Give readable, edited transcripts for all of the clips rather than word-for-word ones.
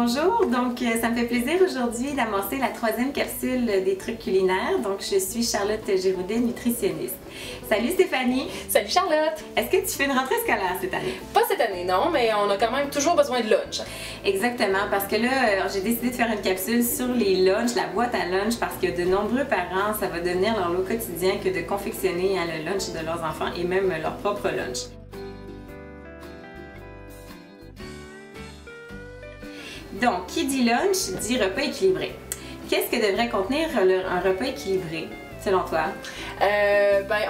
Bonjour, donc ça me fait plaisir aujourd'hui d'amorcer la 3e capsule des trucs culinaires. Donc je suis Charlotte Giraudet, nutritionniste. Salut Stéphanie! Salut Charlotte! Est-ce que tu fais une rentrée scolaire cette année? Pas cette année, non, mais on a quand même toujours besoin de lunch. Exactement, parce que là, j'ai décidé de faire une capsule sur les lunchs, la boîte à lunch, parce que de nombreux parents, ça va devenir leur lot quotidien que de confectionner le lunch de leurs enfants et même leur propre lunch. Donc, qui dit lunch, dit repas équilibré. Qu'est-ce que devrait contenir un repas équilibré, selon toi?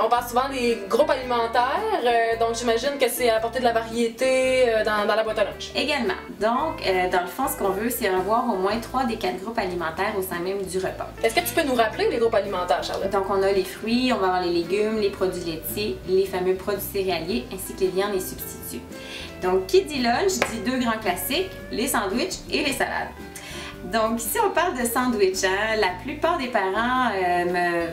On parle souvent des groupes alimentaires, donc j'imagine que c'est apporter de la variété dans la boîte à lunch. Également. Donc, dans le fond, ce qu'on veut, c'est avoir au moins 3 des 4 groupes alimentaires au sein même du repas. Est-ce que tu peux nous rappeler les groupes alimentaires, Charlotte? Donc, on a les fruits, on va avoir les légumes, les produits laitiers, les fameux produits céréaliers, ainsi que les viandes et substituts. Donc, qui dit lunch, dit 2 grands classiques, les sandwichs et les salades. Donc, si on parle de sandwich, la plupart des parents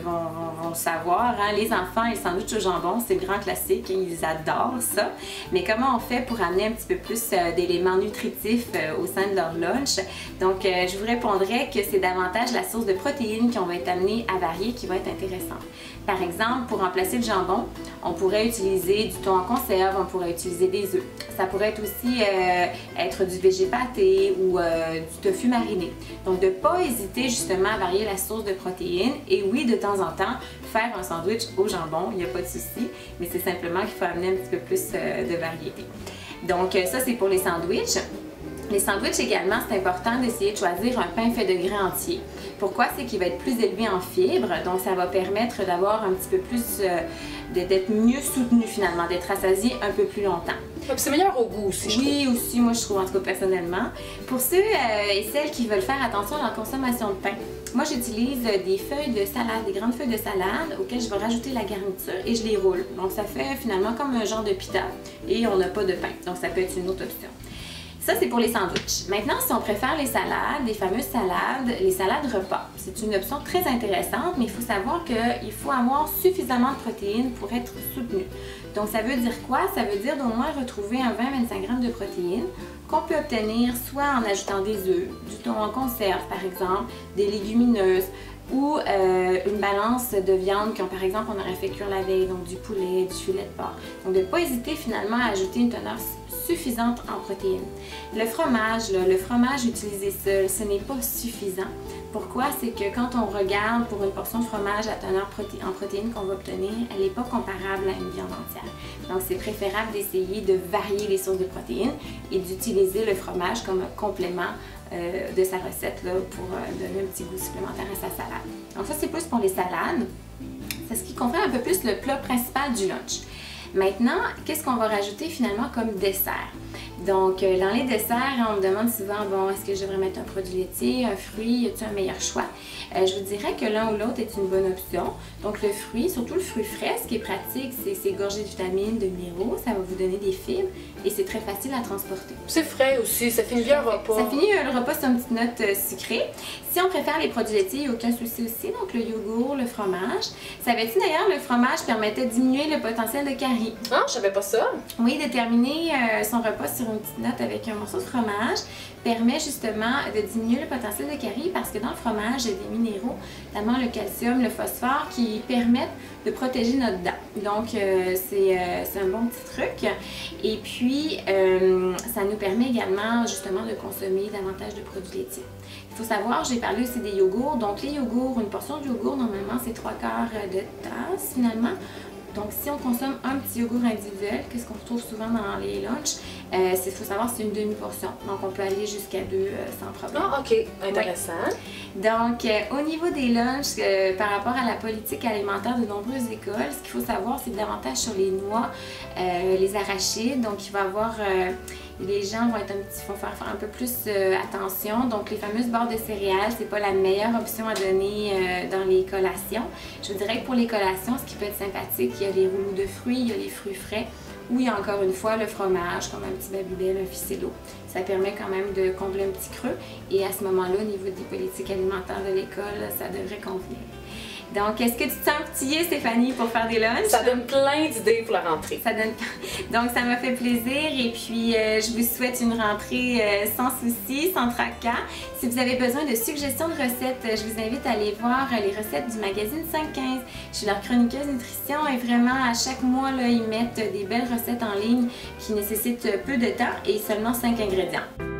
vont le savoir, les enfants, les sandwichs au jambon, c'est le grand classique, ils adorent ça. Mais comment on fait pour amener un petit peu plus d'éléments nutritifs au sein de leur lunch? Donc, je vous répondrai que c'est davantage la source de protéines qu'on va être amené à varier qui va être intéressante. Par exemple, pour remplacer le jambon, on pourrait utiliser du thon en conserve, on pourrait utiliser des œufs. Ça pourrait être aussi être du végé pâté ou du tofu mariné. Donc, de ne pas hésiter justement à varier la source de protéines. Et oui, de temps en temps, faire un sandwich au jambon, il n'y a pas de souci, mais c'est simplement qu'il faut amener un petit peu plus de variété. Donc, ça, c'est pour les sandwichs. Les sandwichs également, c'est important d'essayer de choisir un pain fait de grains entiers. Pourquoi? C'est qu'il va être plus élevé en fibres, donc ça va permettre d'avoir un petit peu plus, d'être mieux soutenu finalement, d'être rassasié un peu plus longtemps. C'est meilleur au goût aussi, je trouve. Oui, aussi, moi je trouve en tout cas personnellement. Pour ceux et celles qui veulent faire attention à la consommation de pain, moi j'utilise des feuilles de salade, des grandes feuilles de salade auxquelles je vais rajouter la garniture et je les roule. Donc ça fait finalement comme un genre de pita et on n'a pas de pain, donc ça peut être une autre option. Ça, c'est pour les sandwichs. Maintenant, si on préfère les salades, les fameuses salades, les salades repas, c'est une option très intéressante, mais il faut savoir qu'il faut avoir suffisamment de protéines pour être soutenu. Donc, ça veut dire quoi? Ça veut dire d'au moins retrouver un 20-25 grammes de protéines qu'on peut obtenir soit en ajoutant des œufs, du thon en conserve par exemple, des légumineuses, ou une balance de viande comme par exemple on aurait fait cuire la veille, donc du poulet, du filet de porc. Donc de ne pas hésiter finalement à ajouter une teneur suffisante en protéines. Le fromage utilisé seul, ce n'est pas suffisant. Pourquoi? C'est que quand on regarde pour une portion de fromage la teneur en protéines qu'on va obtenir, elle n'est pas comparable à une viande entière. Donc c'est préférable d'essayer de varier les sources de protéines et d'utiliser le fromage comme un complément de sa recette là, pour donner un petit goût supplémentaire à sa salade. Donc ça, c'est plus pour les salades. C'est ce qui confère un peu plus le plat principal du lunch. Maintenant, qu'est-ce qu'on va rajouter finalement comme dessert? Donc, dans les desserts, on me demande souvent, bon, est-ce que je devrais mettre un produit laitier, un fruit, y a-t-il un meilleur choix? Je vous dirais que l'un ou l'autre est une bonne option. Donc, le fruit, surtout le fruit frais, ce qui est pratique, c'est gorgé de vitamines, de minéraux, ça va vous donner des fibres et c'est très facile à transporter. C'est frais aussi, ça finit bien le repas. Ça finit le repas sur une petite note sucrée. Si on préfère les produits laitiers, il n'y a aucun souci aussi. Donc, le yogourt, le fromage. Savais-tu d'ailleurs, le fromage permettait de diminuer le potentiel de caries? Ah, je savais pas ça. Oui, déterminer son repas sur une petite note avec un morceau de fromage permet justement de diminuer le potentiel de caries parce que dans le fromage, il y a des minéraux, notamment le calcium, le phosphore, qui permettent de protéger notre dent. Donc, c'est un bon petit truc. Et puis, ça nous permet également justement de consommer davantage de produits laitiers. Il faut savoir, j'ai parlé aussi des yogourts. Donc, les yogourts, une portion de yogourt, normalement, c'est 3/4 de tasse finalement. Donc, si on consomme un petit yogourt individuel, qu'est-ce qu'on retrouve souvent dans les lunchs? Il faut savoir que c'est une demi-portion. Donc, on peut aller jusqu'à 2 sans problème. Ah, ok. Intéressant. Oui. Donc, au niveau des lunchs, par rapport à la politique alimentaire de nombreuses écoles, ce qu'il faut savoir, c'est davantage sur les noix, les arachides. Donc, il va y avoir... les gens vont faire un peu plus attention. Donc, les fameuses barres de céréales, c'est pas la meilleure option à donner dans les collations. Je vous dirais que pour les collations, ce qui peut être sympathique, il y a les rouleaux de fruits, il y a les fruits frais, ou il y a encore une fois le fromage, comme un petit babybel, un ficello. Ça permet quand même de combler un petit creux. Et à ce moment-là, au niveau des politiques alimentaires de l'école, ça devrait convenir. Donc, est-ce que tu te sens outillée, Stéphanie, pour faire des lunchs? Ça donne plein d'idées pour la rentrée. Ça donne... Donc, ça m'a fait plaisir et puis je vous souhaite une rentrée sans soucis, sans tracas. Si vous avez besoin de suggestions de recettes, je vous invite à aller voir les recettes du magazine 515. Je suis leur chroniqueuse nutrition et vraiment, à chaque mois, là, ils mettent des belles recettes en ligne qui nécessitent peu de temps et seulement 5 ingrédients.